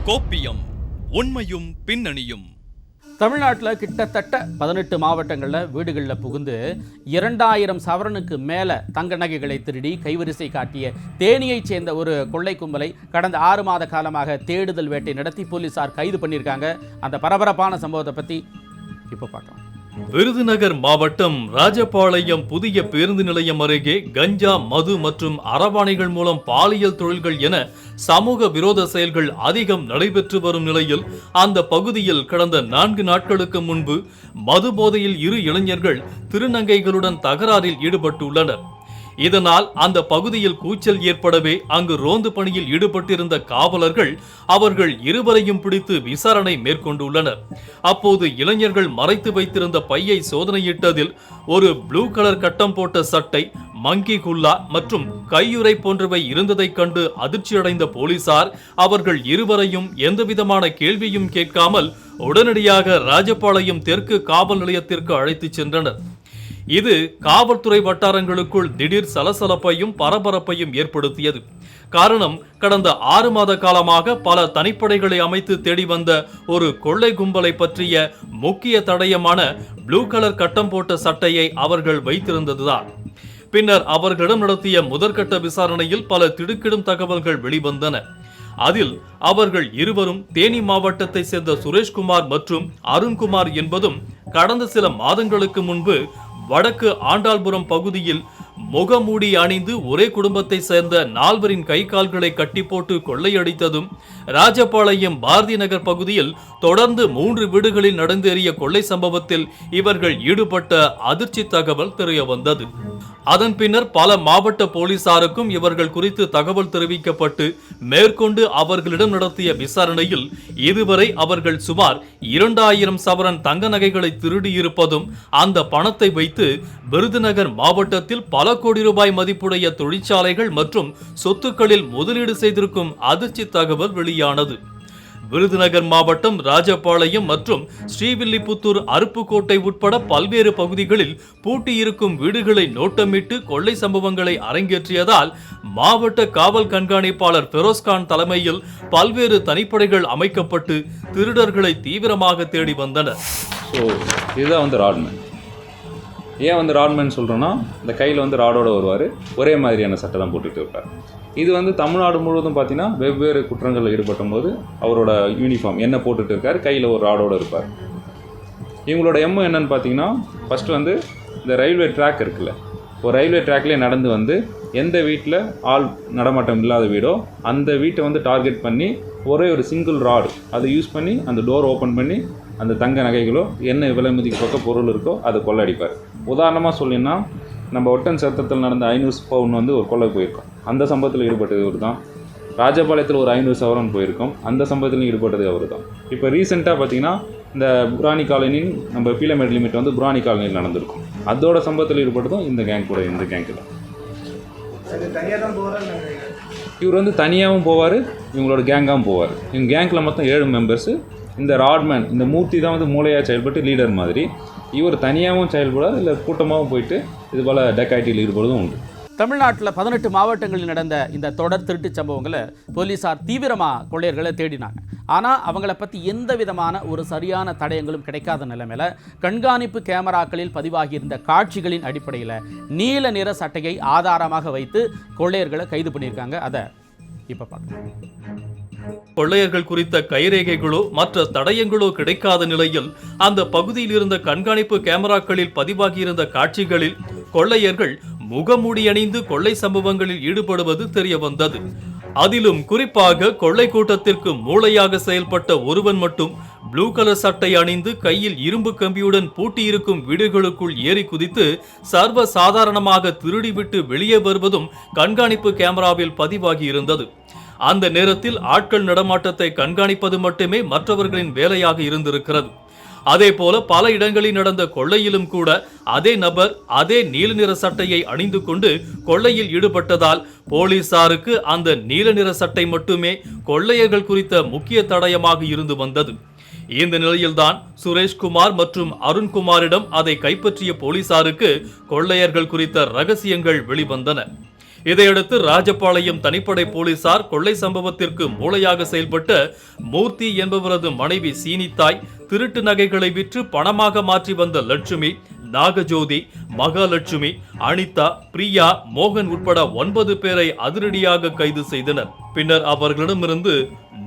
கோப்பியம் உண்மையும் பின்னணியும். தமிழ்நாட்டில் கிட்டத்தட்ட 18 மாவட்டங்களில் வீடுகளில் புகுந்து 2000 சவரனுக்கு மேலே தங்க நகைகளை திருடி கைவரிசை காட்டிய தேனியைச் சேர்ந்த ஒரு கொள்ளை கும்பலை கடந்த 6 மாத காலமாக தேடுதல் வேட்டை நடத்தி போலீசார் கைது பண்ணியிருக்காங்க. அந்த பரபரப்பான சம்பவத்தை பற்றி இப்போ பார்க்கலாம். விருதுநகர் மாவட்டம் ராஜபாளையம் புதிய பேருந்து நிலையம் அருகே கஞ்சா, மது மற்றும் அரவாணிகள் மூலம் பாலியல் தொழில்கள் என சமூக விரோத செயல்கள் அதிகம் நடைபெற்று வரும் நிலையில் அந்த பகுதியில் கடந்த 4 நாட்களுக்கு முன்பு மது போதையில் 2 இளைஞர்கள் திருநங்கைகளுடன் தகராறில் ஈடுபட்டுள்ளனர். இதனால் அந்த பகுதியில் கூச்சல் ஏற்படவே அங்கு ரோந்து பணியில் ஈடுபட்டிருந்த காவலர்கள் அவர்கள் இருவரையும் பிடித்து விசாரணை மேற்கொண்டுள்ளனர். அப்போது இளைஞர்கள் மறைத்து வைத்திருந்த பையை சோதனையிட்டதில் ஒரு ப்ளூ கலர் கட்டம் போட்ட சட்டை, மங்கி குல்லா மற்றும் கையுறை போன்றவை இருந்ததைக் கண்டு அதிர்ச்சியடைந்த போலீசார் அவர்கள் இருவரையும் எந்தவிதமான கேள்வியும் கேட்காமல் உடனடியாக ராஜபாளையம் தெற்கு காவல் நிலையத்திற்கு அழைத்துச் சென்றனர். இது காவல்துறை வட்டாரங்களுக்குள் திடீர் சலசலப்பையும் பரபரப்பையும் ஏற்படுத்தியது. காரணம், கடந்த 6 மாத காலமாக பல தனிப்படைகளை அமைத்து தேடி வந்த ஒரு கொள்ளை கும்பலை பற்றிய முக்கிய தடயமான ப்ளூ கலர் கட்டம் போட்ட சட்டையை அவர்கள் வைத்திருந்ததுதான். பின்னர் அவர்களிடம் நடத்திய முதற்கட்ட விசாரணையில் பல திடுக்கிடும் தகவல்கள் வெளிவந்தன. அதில் அவர்கள் இருவரும் தேனி மாவட்டத்தை சேர்ந்த சுரேஷ்குமார் மற்றும் அருண்குமார் என்பதும் கடந்த சில மாதங்களுக்கு முன்பு வடக்கு ஆண்டாள்புரம் பகுதியில் முகமூடி அணிந்து ஒரே குடும்பத்தை சேர்ந்த 4 கை கால்களை கட்டி போட்டு கொள்ளையடித்ததும், ராஜபாளையம் பாரதி நகர் பகுதியில் தொடர்ந்து 3 வீடுகளில் நடந்தேறிய கொள்ளை சம்பவத்தில் இவர்கள் ஈடுபட்ட அதிர்ச்சி தகவல் தெரிய வந்தது. அதன் பின்னர் பல மாவட்ட போலீசாருக்கும் இவர்கள் குறித்து தகவல் தெரிவிக்கப்பட்டு மேற்கொண்டு அவர்களிடம் நடத்திய விசாரணையில் இதுவரை அவர்கள் சுமார் 2000 சவரன் தங்க நகைகளை திருடியிருப்பதும், அந்த பணத்தை வைத்து விருதுநகர் மாவட்டத்தில் பல கோடி ரூபாய் மதிப்புடைய தொழிற்சாலைகள் மற்றும் சொத்துக்களில் முதலீடு செய்திருக்கும் அதிர்ச்சி தகவல் வெளியானது. விருதுநகர் மாவட்டம் ராஜபாளையம் மற்றும் ஸ்ரீவில்லிபுத்தூர், அருப்புக்கோட்டை உட்பட பல்வேறு பகுதிகளில் பூட்டியிருக்கும் வீடுகளை நோட்டமிட்டு கொள்ளை சம்பவங்களை அரங்கேற்றியதால் மாவட்ட காவல் கண்காணிப்பாளர் பெரோஸ்கான் தலைமையில் பல்வேறு தனிப்படைகள் அமைக்கப்பட்டு திருடர்களை தீவிரமாக தேடி வந்தனர். இதுதான் ராட்மேன். ஏன் ராட்மேன் சொல்கிறோன்னா, இந்த கையில் ராடோட வருவார், ஒரே மாதிரியான சட்டை தான் போட்டுகிட்டு இருப்பார். இது தமிழ்நாடு முழுவதும் பார்த்தீங்கன்னா வெவ்வேறு குற்றங்களில் ஈடுபட்டும் போது அவரோட யூனிஃபார்ம் என்ன போட்டுட்டு இருக்கார், கையில் ஒரு ராடோடு இருப்பார். இவங்களோட எம்மு என்னன்னு பார்த்தீங்கன்னா, ஃபஸ்ட்டு இந்த ரயில்வே ட்ராக் இருக்குல்ல, ஒரு ரயில்வே ட்ராக்லேயே நடந்து எந்த வீட்டில் ஆள் நடமாட்டம் இல்லாத வீடோ அந்த வீட்டை டார்கெட் பண்ணி ஒரே ஒரு சிங்கிள் ராடு அதை யூஸ் பண்ணி அந்த டோர் ஓப்பன் பண்ணி அந்த தங்க நகைகளோ என்ன விலை மதிக்கப்பட்ட பொருள் இருக்கோ அதை கொள்ளடிப்பார். உதாரணமாக சொல்லினா, நம்ம ஒட்டன் சத்தத்தில் நடந்த 500 பவுன் ஒரு கொள்ளை போயிருக்கோம், அந்த சம்பவத்தில் ஈடுபட்டது அவர் தான். ராஜபாளையத்தில் ஒரு 500 சவரன் போயிருக்கோம், அந்த சம்பவத்தில் ஈடுபட்டது அவர் தான். இப்போ ரீசெண்டாக பார்த்தீங்கன்னா இந்த புராணி காலனின் நம்ம பீலமேட் லிமிட் புராணி காலனியில் நடந்திருக்கும், அதோட சம்பவத்தில் ஈடுபட்டதும் இந்த கேங்கு தான். இவர் தனியாகவும் போவார், இவங்களோட கேங்காகவும் போவார். இவங்க கேங்கில் மொத்தம் 7 மெம்பர்ஸு. இந்த ராட்மேன், இந்த மூர்த்தி தான் மூளையாக செயல்பட்டு லீடர் மாதிரி. இவர் தனியாகவும் செயல்படார், இல்லை கூட்டமாகவும் போயிட்டு இது போல் டெக்காய்டியில் ஈடுபடுவதும் உண்டு. தமிழ்நாட்டில் 18 மாவட்டங்களில் நடந்த இந்த தொடர் திருட்டு சம்பவங்களை போலீசார் தீவிரமாக கொள்ளையர்களை தேடினாங்க. ஆனால் அவங்கள பற்றி எந்த விதமான ஒரு சரியான தடயங்களும் கிடைக்காத நிலைமையில் கண்காணிப்பு கேமராக்களில் பதிவாகியிருந்த காட்சிகளின் அடிப்படையில் நீல நிற சட்டையை ஆதாரமாக வைத்து கொள்ளையர்களை கைது பண்ணியிருக்காங்க. அதை இப்போ பார்க்கலாம். கொள்ளையர்கள் குறித்த கைரேகைகளோ மற்ற தடயங்களோ கிடைக்காத நிலையில் அந்த பகுதியில் இருந்த கண்காணிப்பு கேமராக்களில் பதிவாகியிருந்த காட்சிகளில் கொள்ளையர்கள் முகமூடி அணிந்து கொள்ளை சம்பவங்களில் ஈடுபடுவது தெரிய வந்தது. அதிலும் குறிப்பாக கொள்ளை கூட்டத்திற்கு மூளையாக செயல்பட்ட ஒருவன் மட்டும் ப்ளூ கலர் சட்டை அணிந்து கையில் இரும்பு கம்பியுடன் பூட்டியிருக்கும் வீடுகளுக்குள் ஏறி குதித்து சர்வ சாதாரணமாக திருடிவிட்டு வெளியே வருவதும் கண்காணிப்பு கேமராவில் பதிவாகி இருந்தது. அந்த நேரத்தில் ஆட்கள் நடமாட்டத்தை கண்காணிப்பது மட்டுமே மற்றவர்களின் வேலையாக இருந்திருக்கிறது. அதே போல பல இடங்களில் நடந்த கொள்ளையிலும் கூட அதே நபர் அதே நீல நிற சட்டையை அணிந்து கொண்டு கொள்ளையில் ஈடுபட்டதால் போலீசாருக்கு அந்த நீல நிற சட்டை மட்டுமே கொள்ளையர்கள் குறித்த முக்கிய தடயமாக இருந்து வந்தது. இந்த நிலையில்தான் சுரேஷ்குமார் மற்றும் அருண்குமாரிடம் அதை கைப்பற்றிய போலீசாருக்கு கொள்ளையர்கள் குறித்த ரகசியங்கள் வெளிவந்தன. இதையடுத்து ராஜபாளையம் தனிப்படை போலீசார் கொள்ளை சம்பவத்திற்கு மூளையாக செயல்பட்ட மூர்த்தி என்பவரது மனைவி சீனித்தாய், திருட்டு நகைகளை விற்று பணமாக மாற்றி வந்த லட்சுமி, நாகஜோதி, மகாலட்சுமி, அனிதா, பிரியா, மோகன் உட்பட 9 பேரை அதிரடியாக கைது செய்தனர். பின்னர் அவர்களிடமிருந்து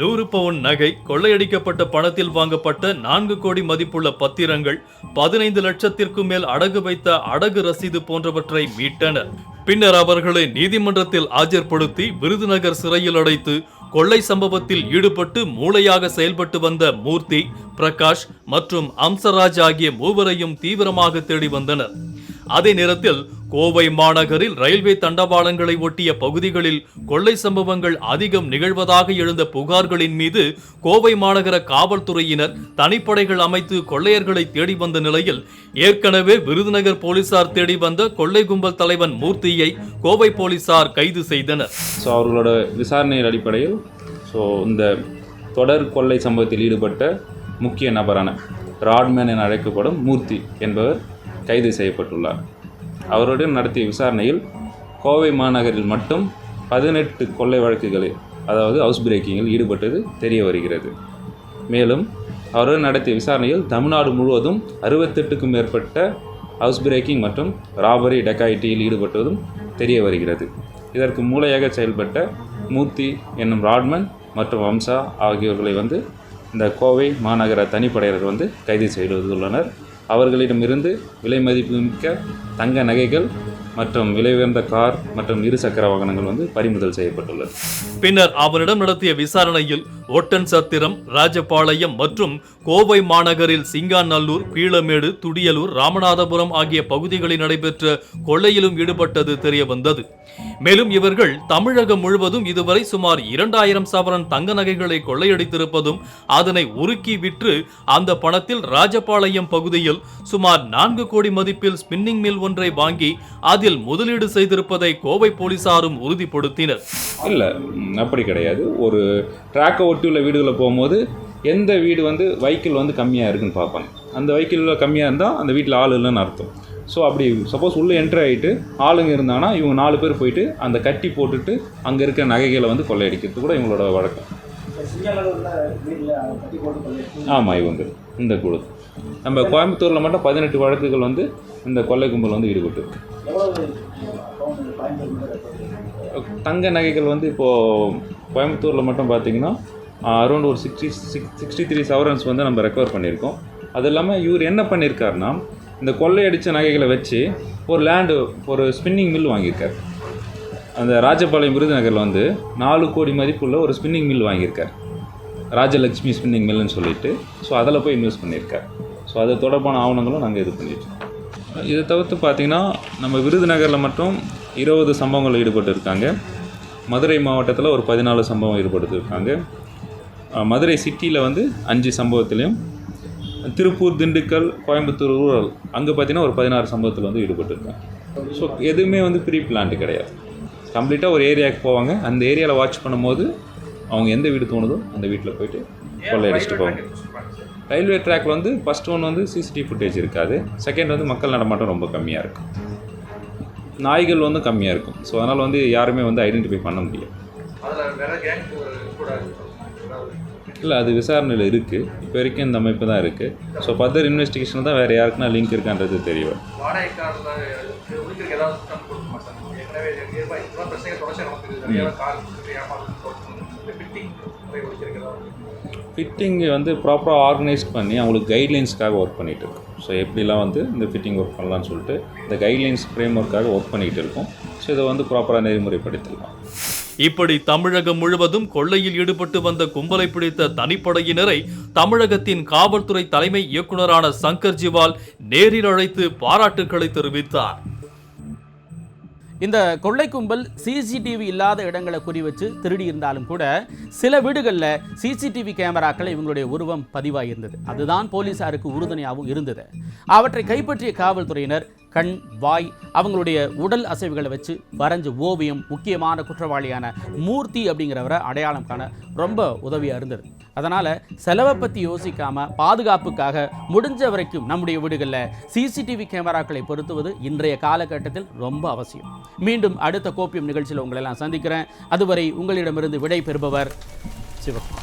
100 பவுன் நகை, கொள்ளையடிக்கப்பட்ட பணத்தில் வாங்கப்பட்ட 4 கோடி மதிப்புள்ள பத்திரங்கள், 15 லட்சத்திற்கும் மேல் அடகு வைத்த அடகு ரசீது போன்றவற்றை மீட்டனர். பின்னர் அவர்களை நீதிமன்றத்தில் ஆஜர்படுத்தி விருதுநகர் சிறையில் அடைத்து கொள்ளை சம்பவத்தில் ஈடுபட்டு மூளையாக செயல்பட்டு வந்த மூர்த்தி, பிரகாஷ் மற்றும் அம்சராஜ் ஆகிய மூவரையும் தீவிரமாக தேடி வந்தனர். அதே நேரத்தில் கோவை மாநகரில் ரயில்வே தண்டவாளங்களை ஒட்டிய பகுதிகளில் கொள்ளை சம்பவங்கள் அதிகம் நிகழ்வதாக எழுந்த புகார்களின் மீது கோவை மாநகர காவல்துறையினர் தனிப்படைகள் அமைத்து கொள்ளையர்களை தேடி வந்த நிலையில் ஏற்கனவே விருதுநகர் போலீசார் தேடி வந்த கொள்ளை கும்பல் தலைவன் மூர்த்தியை கோவை போலீசார் கைது செய்தனர். அவர்களோட விசாரணையின் அடிப்படையில் இந்த தொடர் கொள்ளை சம்பவத்தில் ஈடுபட்ட முக்கிய நபரான ராட்மேன் என அழைக்கப்படும் மூர்த்தி என்பவர் கைது செய்யப்பட்டுள்ளார். அவருடன் நடத்திய விசாரணையில் கோவை மாநகரில் மட்டும் 18 கொள்ளை வழக்குகளில், அதாவது ஹவுஸ் பிரேக்கிங்கில் ஈடுபட்டது தெரிய வருகிறது. மேலும் அவருடன் நடத்திய விசாரணையில் தமிழ்நாடு முழுவதும் 68க்கும் மேற்பட்ட ஹவுஸ் பிரேக்கிங் மற்றும் ராபரி, டெக்காயிட்டியில் ஈடுபட்டதும் தெரிய வருகிறது. இதற்கு மூளையாக செயல்பட்ட மூர்த்தி என்னும் ராட்மன் மற்றும் வம்சா ஆகியோர்களை இந்த கோவை மாநகர தனிப்படையினர் கைது செய்துள்ளனர். அவர்களிடமிருந்து விலை மதிப்புமிக்க தங்க நகைகள் மற்றும் விலை உயர்ந்த கார் மற்றும் 2 சக்கர வாகனங்கள் பறிமுதல் செய்யப்பட்டுள்ளது. பின்னர் அவரிடம் நடத்திய விசாரணையில் ஒட்டன் சத்திரம், ராஜபாளையம் மற்றும் கோவை மாநகரில் சிங்காநல்லூர், பீளமேடு, துடியலூர், ராமநாதபுரம் ஆகிய பகுதிகளில் நடைபெற்ற கொள்ளையிலும் ஈடுபட்டது தெரிய வந்தது. மேலும் இவர்கள் தமிழகம் முழுவதும் இதுவரை சுமார் 2000 சவரன் தங்க நகைகளை கொள்ளையடித்திருப்பதும், அதனை உருக்கி விற்று அந்த பணத்தில் ராஜபாளையம் பகுதியில் சுமார் 4 கோடி மதிப்பில் ஸ்பின்னிங் மில் ஒன்றை வாங்கி அதில் முதலீடு செய்திருப்பதை கோவை போலீசாரும் உறுதிப்படுத்தினர். இல்லை, அப்படி கிடையாது. ஒரு ட்ராக்கை ஒட்டி உள்ள வீடுகளை போகும்போது எந்த வீடு வைக்கிள் கம்மியாக இருக்குன்னு பார்ப்பாங்க. அந்த வைக்கிளில் கம்மியாக இருந்தால் அந்த வீட்டில் ஆள் இல்லைன்னு அர்த்தம். ஸோ அப்படி சப்போஸ் உள்ளே என்ட்ரு ஆகிட்டு ஆளுங்க இருந்தாங்கன்னா இவங்க 4 பேர் போயிட்டு அந்த கட்டி போட்டுட்டு அங்கே இருக்கிற நகைகளை கொள்ளையடிக்கிறது கூட இவங்களோட வழக்கம். ஆமாம், இவங்க இந்த குழு நம்ம கோயம்புத்தூரில் மட்டும் 18 வழக்குகள் இந்த கொள்ளை கும்பல் ஈடுபட்டு. தங்க நகைகள் இப்போது கோயம்புத்தூரில் மட்டும் பார்த்திங்கன்னா அரௌண்ட் ஒரு 63 சவரன்ஸ் நம்ம ரெக்கவர் பண்ணியிருக்கோம். அது இல்லாமல் இவர் என்ன பண்ணியிருக்காருன்னா, இந்த கொள்ளையடித்த நகைகளை வச்சு ஒரு ஸ்பின்னிங் மில் வாங்கியிருக்கார். அந்த ராஜபாளையம் விருதுநகரில் 4 கோடி மதிப்புள்ள ஒரு ஸ்பின்னிங் மில் வாங்கியிருக்கார், ராஜலக்ஷ்மி ஸ்பின்னிங் மில்லுன்னு சொல்லிட்டு. ஸோ அதில் போய் இன்வெஸ்ட் பண்ணியிருக்கார். ஸோ அது தொடர்பான ஆவணங்களும் நாங்கள் இது பண்ணியிருக்கோம். இதை தவிர்த்து பார்த்திங்கன்னா நம்ம விருதுநகரில் மட்டும் 20 சம்பவங்கள் ஈடுபட்டு இருக்காங்க. மதுரை மாவட்டத்தில் ஒரு 14 சம்பவம் ஈடுபட்டு இருக்காங்க. மதுரை சிட்டியில் 5 சம்பவத்திலையும், திருப்பூர், திண்டுக்கல், கோயம்புத்தூர் ரூரல் அங்கே பார்த்திங்கன்னா ஒரு 16 சம்பவத்தில் ஈடுபட்டு இருக்காங்க. ஸோ எதுவுமே ப்ரீ பிளான்டு கிடையாது. கம்ப்ளீட்டாக ஒரு ஏரியாவுக்கு போவாங்க. அந்த ஏரியாவில் வாட்ச் பண்ணும்போது அவங்க எந்த வீடு தோணுதோ அந்த வீட்டில் போயிட்டு கொள்ளையடிச்சிட்டு போவாங்க. ரயில்வே ட்ராக்கில் ஃபஸ்ட் ஒன் சிசிடிவி ஃபுட்டேஜ் இருக்காது. செகண்ட் மக்கள் நடமாட்டம் ரொம்ப கம்மியாக இருக்கும். நாய்கள் கம்மியாக இருக்கும். ஸோ அதனால் யாருமே ஐடென்டிஃபை பண்ண முடியாது. இல்லை, அது விசாரணையில் இருக்குது. இப்போ வரைக்கும் இந்த அமைப்பு தான் இருக்குது. ஸோ ஃபர்தர் இன்வெஸ்டிகேஷன் தான் வேறு யாருக்குன்னா லிங்க் இருக்கான்றது தெரியும். ஃபிட்டிங் ப்ராப்பராக ஆர்கனைஸ் பண்ணி அவங்களுக்கு கைட்லைன்ஸ்க்காக ஒர்க் பண்ணிகிட்டு இருக்கோம். ஸோ எப்படிலாம் இந்த ஃபிட்டிங் ஒர்க் பண்ணலான்னு சொல்லிட்டு இந்த கைட்லைன்ஸ் ஃப்ரேம் ஒர்க்காக ஒர்க் பண்ணிகிட்டு இருக்கோம். ஸோ இதை ப்ராப்பராக நெறிமுறைப்படுத்திடலாம். இப்படி தமிழகம் முழுவதும் கொள்ளையில் ஈடுபட்டு வந்த கும்பலை பிடித்த தனிப்படையினரை தமிழகத்தின் காவல்துறை தலைமை இயக்குநரான சங்கர் ஜிவால் நேரில் அழைத்து பாராட்டுக்களை தெரிவித்தார். இந்த கொள்ளை கும்பல் சிசிடிவி இல்லாத இடங்களை குறி வச்சு திருடி இருந்தாலும் கூட சில வீடுகளில் சிசிடிவி கேமராக்கள் இவங்களுடைய உருவம் பதிவாகியிருந்தது. அதுதான் போலீசாருக்கு உறுதுணையாகவும் இருந்தது. அவற்றை கைப்பற்றிய காவல்துறையினர் கண், வாய், அவங்களுடைய உடல் அசைவுகளை வச்சு வரைஞ்ச ஓவியம் முக்கியமான குற்றவாளியான மூர்த்தி அப்படிங்கிறவரை அடையாளம் காண ரொம்ப உதவியாக இருந்தது. அதனால் செலவை பற்றி யோசிக்காமல் பாதுகாப்புக்காக முடிஞ்ச வரைக்கும் நம்முடைய வீடுகளில் சிசிடிவி கேமராக்களை பொருத்துவது இன்றைய காலகட்டத்தில் ரொம்ப அவசியம். மீண்டும் அடுத்த கோப்பியம் நிகழ்ச்சியில் உங்களை எல்லாம் சந்திக்கிறேன். அதுவரை உங்களிடமிருந்து விடை பெறுபவர் சிவகுமார்.